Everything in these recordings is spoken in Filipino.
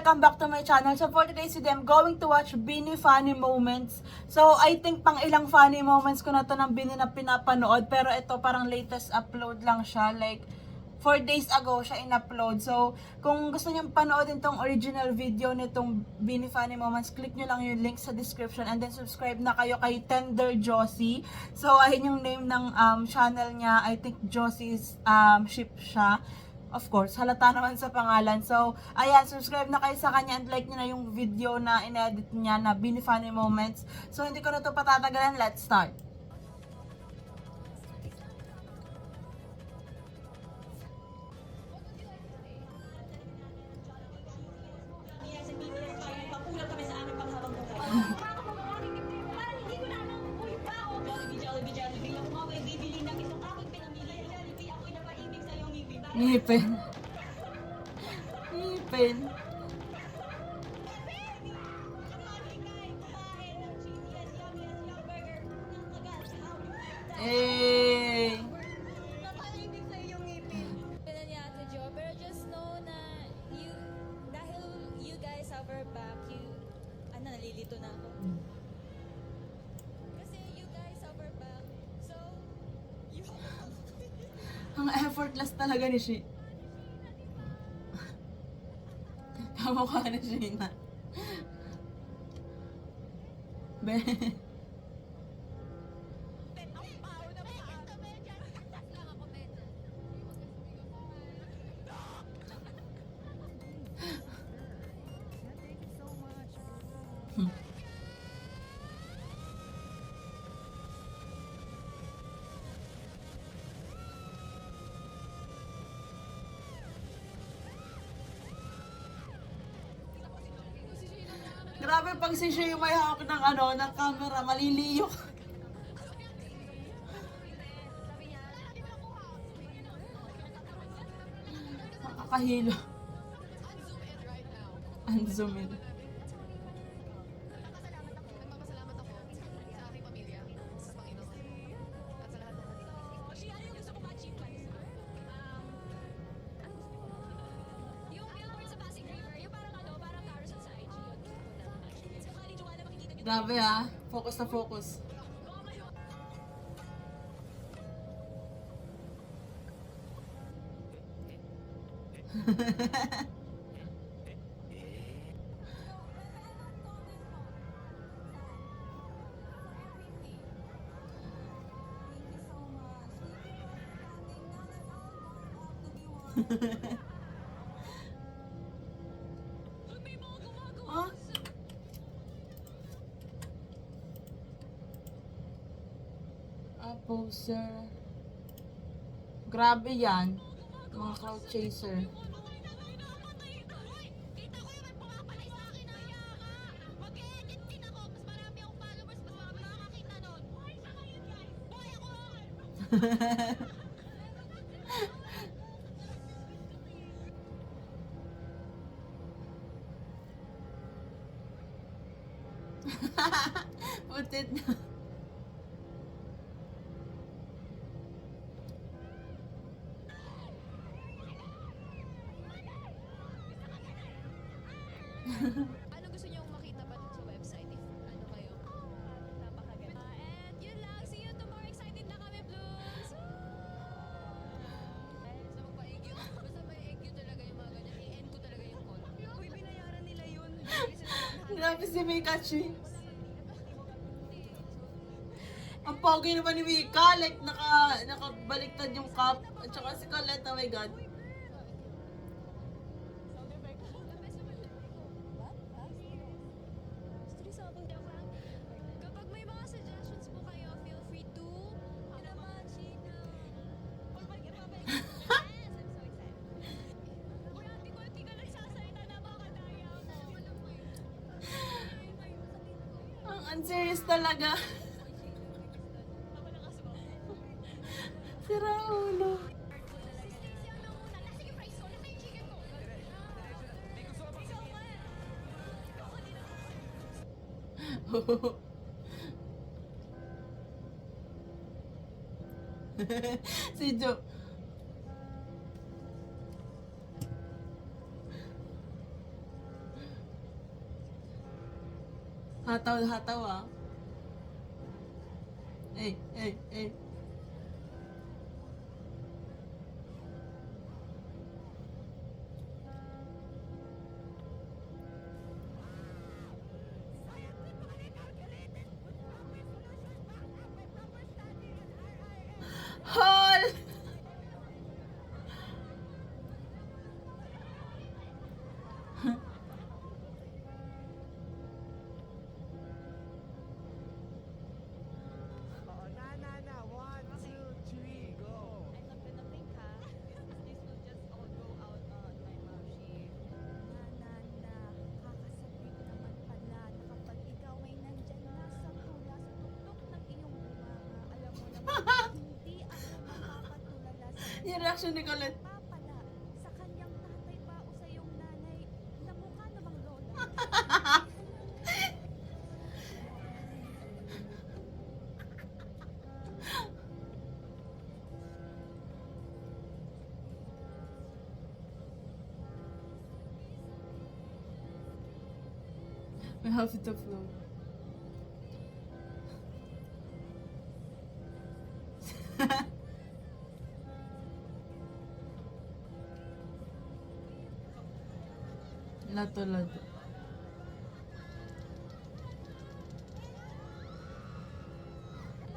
welcome back to my channel. So for today's video, I'm going to watch Bini Funny Moments. So I think pang ilang funny moments ko na to ng Bini na pinapanood. Pero ito parang latest upload lang siya. Like 4 days ago siya in-upload. So kung gusto niyo panoodin tong original video nitong Bini Funny Moments, click nyo lang yung link sa description. And then subscribe na kayo kay Tender Josie. So ayun yung name ng channel niya. I think Josie is ship siya. Of course, halata naman sa pangalan. So, ayan, subscribe na kayo sa kanya and like nyo na yung video na in-edit niya na Bini Funny Moments. So, hindi ko na ito patatagalan. Let's start. Ngipin. Ngipin. Eh. Pero just know na dahil you guys have our back, nalilito na ako. Kasi you guys have our back, so you Ang effortless talaga ni Shi. Kamukha ni Sheena. Be. Grabe pag si Shay may hawak ng ng camera, maliliyok. Nakakahilo. Unzoom in. Grabe ha, focus na focus. Huh? Poser. Grabe yan. Mga crowd chaser. Putit na. Ano gusto niyo makita pa dun sa website? If ano kayo, napakaganda. And yun lang, see you tomorrow. Excited na kami, Blues! Basta magpa-egg basta may egg talaga yung mga ganyan. I-end ko talaga yung call. Uy, binayaran nila yun. Grabe si Mikachi. Ang pogi naman ni Mika, like nakabaliktad yung cup. At saka si Colette, oh my god. Kapag may mga suggestions po kayo, feel free to naman, China. Oh my God, yes, I'm so excited. Uy, ate ko, hindi ka nagsasalita na baka daya ako. Ang unserious talaga. Sira ulo. Si Jo. Hataw ah. Eh. Hol! Oh, na. 1, 2, 3, go. I'm not gonna think ha. This will just all go out on my mouth shape. Na, kakasabi ko naman pala na kapag ikaw ay nandyan na sa tula, sa tuktok ng iyong bunganga, alam mo naman, hindi ako mapapatulala sa Yung reaction ni Colette. papala sa kanyang tatay pa o sa iyong nanay na mukha namang lola. We have to flow. Lato. Ano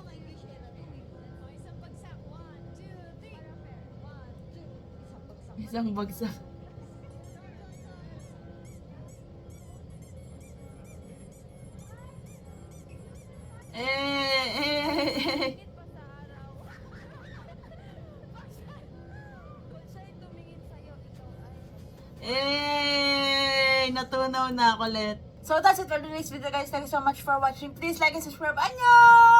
kayo i-share na to? Isang bagsak. 1, 2, 3. Para fair. 1, 2. Isang bagsak. Isang bagsak. Eh. Tumingin pa sa araw. Kung siya'y tumingin sa'yo, ikaw ay... Natunaw na, Colette. So that's it for today's video, guys. Thank you so much for watching. Please like and subscribe. Annyeong!